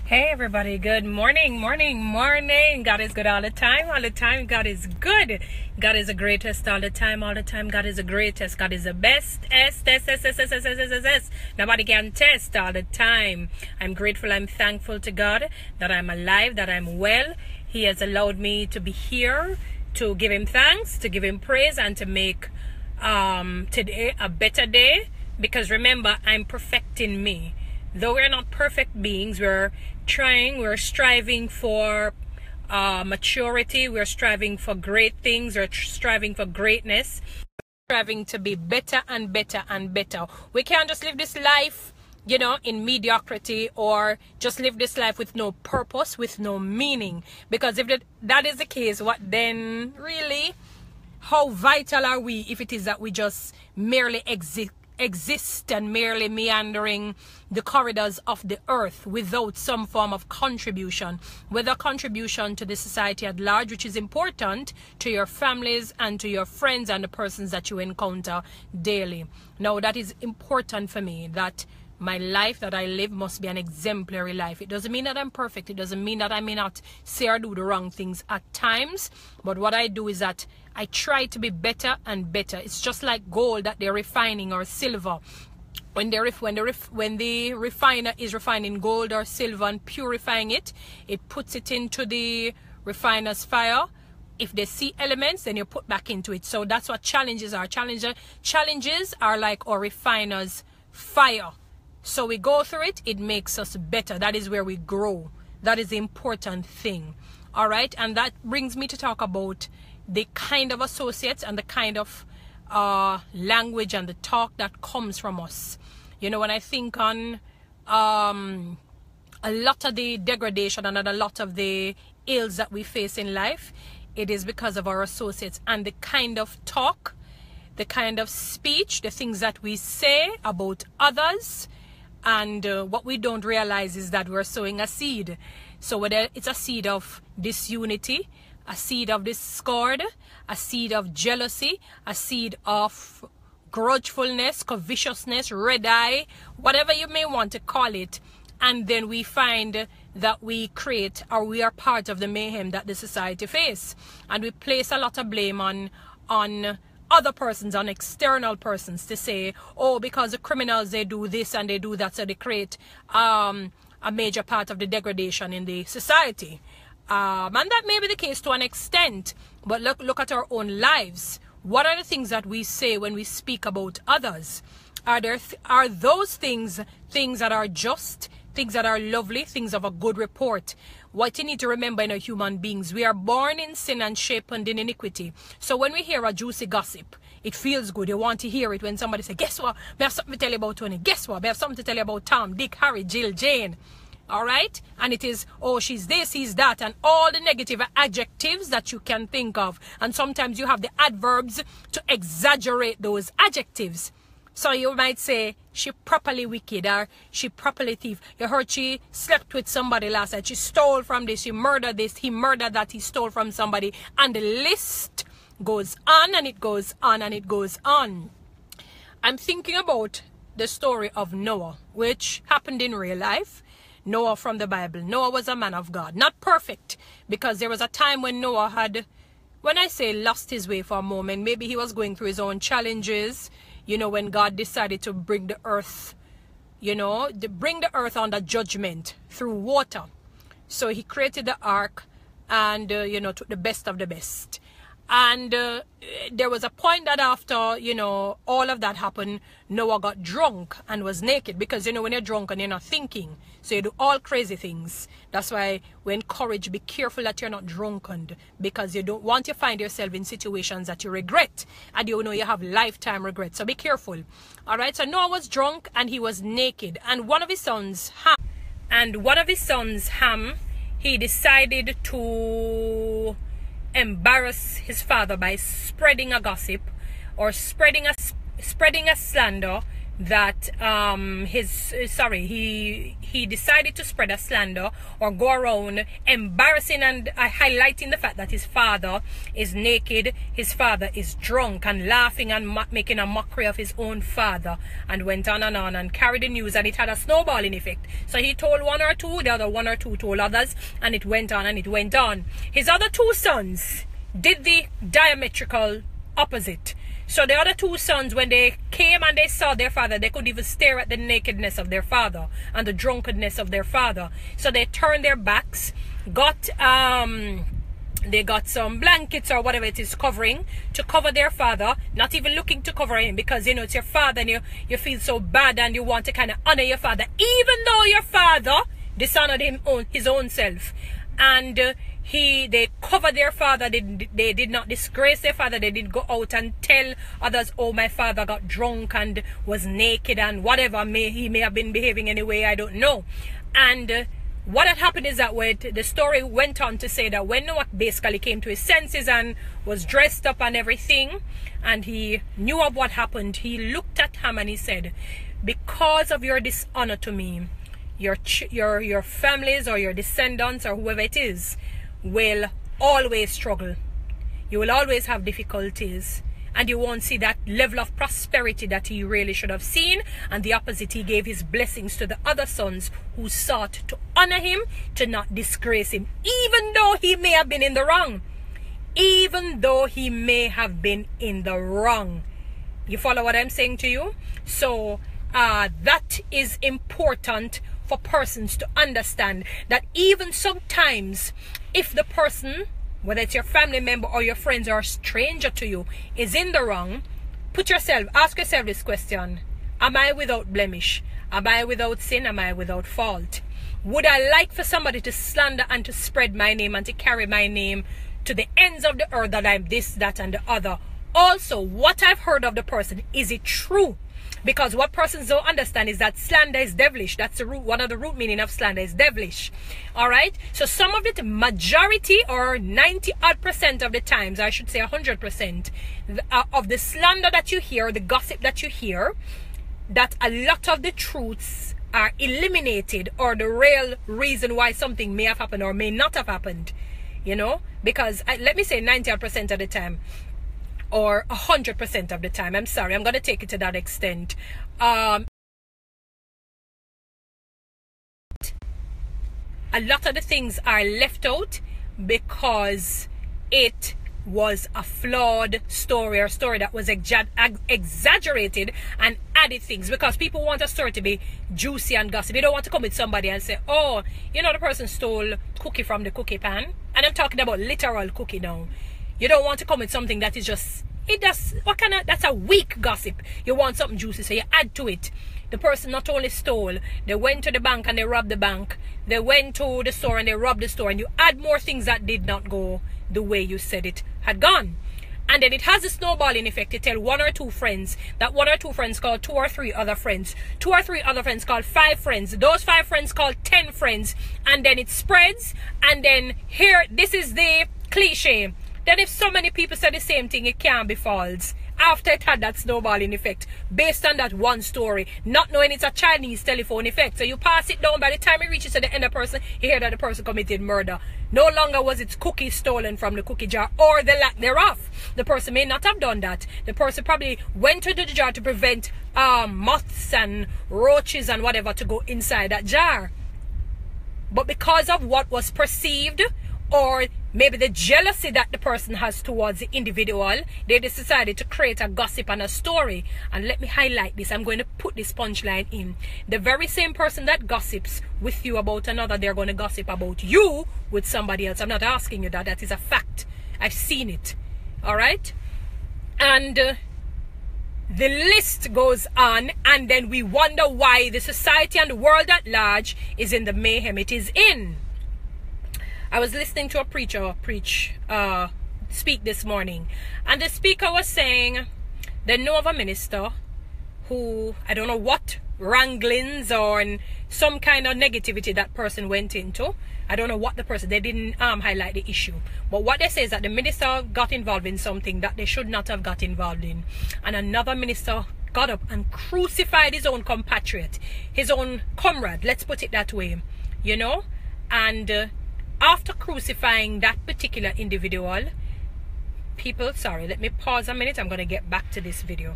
Hey everybody, good morning, morning. God is good all the time. God is good. God is the greatest all the time. God is the greatest. God is the best. Nobody can test all the time. I'm grateful, I'm thankful to God that I'm alive, that I'm well. He has allowed me to be here to give him thanks, to give him praise, and to make today a better day. Because remember, I'm perfecting me. Though we're not perfect beings, we're striving for maturity, we're striving for great things, we're striving for greatness, striving to be better and better and better. We can't just live this life, in mediocrity, or just live this life with no purpose, with no meaning. Because if that is the case, what then really, how vital are we if it is that we just merely exist and merely meandering the corridors of the earth without some form of contribution, whether contribution to the society at large, which is important to your families and to your friends and the persons that you encounter daily. Now, that is important for me, that my life that I live must be an exemplary life. It doesn't mean that I'm perfect. It doesn't mean that I may not say or do the wrong things at times. But what I do is that I try to be better and better. It's just like gold that they're refining, or silver. When the refiner is refining gold or silver and purifying it, it puts it into the refiner's fire. If they see elements, then you put back into it. So that's what challenges are. Challenges are like our refiner's fire. So we go through it, it makes us better. That is where we grow. That is the important thing. All right. And that brings me to talk about the kind of associates and the kind of language and the talk that comes from us. When I think on a lot of the degradation and a lot of the ills that we face in life, it is because of our associates and the kind of talk, the kind of speech, the things that we say about others. And what we don't realize is that we're sowing a seed. So whether it's a seed of disunity, a seed of discord, a seed of jealousy, a seed of grudgefulness, covetousness, red eye, whatever you may want to call it. And then we find that we create, or we are part of the mayhem that the society face. And we place a lot of blame on other persons, on external persons, to say, oh, because the criminals, they do this and they do that, so they create a major part of the degradation in the society. And that may be the case to an extent, but look at our own lives. What are the things that we say when we speak about others? Are those things that are just, things that are lovely, things of a good report? What you need to remember in our human beings, we are born in sin and shaped in iniquity. So when we hear a juicy gossip, it feels good. You want to hear it when somebody says, guess what? I have something to tell you about Toni. Guess what? I have something to tell you about Tom, Dick, Harry, Jill, Jane. All right? And it is, oh, she's this, he's that, and all the negative adjectives that you can think of. And sometimes you have the adverbs to exaggerate those adjectives. So you might say, she properly wicked, or she properly thief. You heard she slept with somebody last night. She stole from this, she murdered this, he murdered that, he stole from somebody. And the list goes on and it goes on and it goes on. I'm thinking about the story of Noah, which happened in real life. Noah from the Bible. Noah was a man of God. Not perfect, because there was a time when Noah had, when I say lost his way for a moment, maybe he was going through his own challenges. When God decided to bring the earth, bring the earth under judgment through water. So he created the ark and, took the best of the best. And there was a point that after, all of that happened, Noah got drunk and was naked. Because, when you're drunk and you're not thinking, so you do all crazy things. That's why we encourage, be careful that you're not drunken, because you don't want to find yourself in situations that you regret. And you have lifetime regret. So be careful. All right. So Noah was drunk and he was naked. And one of his sons, Ham, he decided to embarrass his father by spreading a gossip, or spreading a slander that he decided to spread a slander or go around embarrassing and highlighting the fact that his father is naked, his father is drunk, and laughing and making a mockery of his own father, and went on and carried the news, and it had a snowballing effect. So he told one or two, the other one or two told others, and it went on and it went on. His other two sons did the diametrical opposite. So the other two sons, when they came and they saw their father, they could even stare at the nakedness of their father and the drunkenness of their father. So they turned their backs, they got some blankets or whatever it is covering to cover their father, not even looking to cover him, because it's your father and you feel so bad and you want to kind of honor your father, even though your father dishonored his own self. And they covered their father. They did not disgrace their father. They didn't go out and tell others, oh, my father got drunk and was naked and whatever. He may have been behaving anyway, I don't know. And what had happened is that the story went on to say that when Noah basically came to his senses and was dressed up and everything, and he knew of what happened, he looked at Ham and he said, because of your dishonor to me, your families or your descendants or whoever it is will always struggle. You will always have difficulties, and you won't see that level of prosperity that he really should have seen. And the opposite, he gave his blessings to the other sons who sought to honor him, to not disgrace him, even though he may have been in the wrong. Even though he may have been in the wrong. You follow what I'm saying to you? So that is important for persons to understand, that even sometimes if the person, whether it's your family member or your friends or a stranger to you, is in the wrong, ask yourself this question: am I without blemish? Am I without sin? Am I without fault? Would I like for somebody to slander and to spread my name and to carry my name to the ends of the earth, that I'm this, that, and the other? Also, what I've heard of the person, is it true? Because what persons don't understand is that slander is devilish. That's the root. One of the root meaning of slander is devilish. All right. So some of it, majority or 90% of the times, I should say 100% of the slander that you hear, the gossip that you hear, that a lot of the truths are eliminated, or the real reason why something may have happened or may not have happened. Because let me say 90% of the time, or 100% of the time. I'm sorry, I'm going to take it to that extent. A lot of the things are left out because it was a flawed story, or a story that was exaggerated and added things, because people want a story to be juicy and gossip. They don't want to come with somebody and say, oh, the person stole cookie from the cookie pan. And I'm talking about literal cookie now. You don't want to come with something that is that's a weak gossip. You want something juicy, so you add to it. The person not only stole, they went to the bank and they robbed the bank. They went to the store and they robbed the store, and you add more things that did not go the way you said it had gone. And then it has a snowballing effect. You tell one or two friends, that one or two friends call 2 or 3 other friends. 2 or 3 other friends call 5 friends. Those 5 friends call 10 friends. And then it spreads. And then this is the cliche. Then if so many people say the same thing, it can't be false. After it had that snowballing effect, based on that one story, not knowing it's a Chinese telephone effect. So you pass it down, by the time it reaches to the end of the person, you hear that the person committed murder. No longer was its cookie stolen from the cookie jar, or the lack thereof. The person may not have done that. The person probably went to the jar to prevent moths and roaches and whatever to go inside that jar. But because of what was perceived, or maybe the jealousy that the person has towards the individual, they just decided to create a gossip and a story. And let me highlight this. I'm going to put this punchline in. The very same person that gossips with you about another, they're going to gossip about you with somebody else. I'm not asking you that. That is a fact. I've seen it. All right? And the list goes on, and then we wonder why the society and the world at large is in the mayhem it is in. I was listening to a preacher speak this morning, and the speaker was saying they know of a minister who, I don't know what wranglings or some kind of negativity that person went into. I don't know what the person, they didn't highlight the issue, but what they say is that the minister got involved in something that they should not have got involved in, and another minister got up and crucified his own compatriot, his own comrade, let's put it that way, you know. And after crucifying that particular individual, people, sorry, let me pause a minute, I'm going to get back to this video.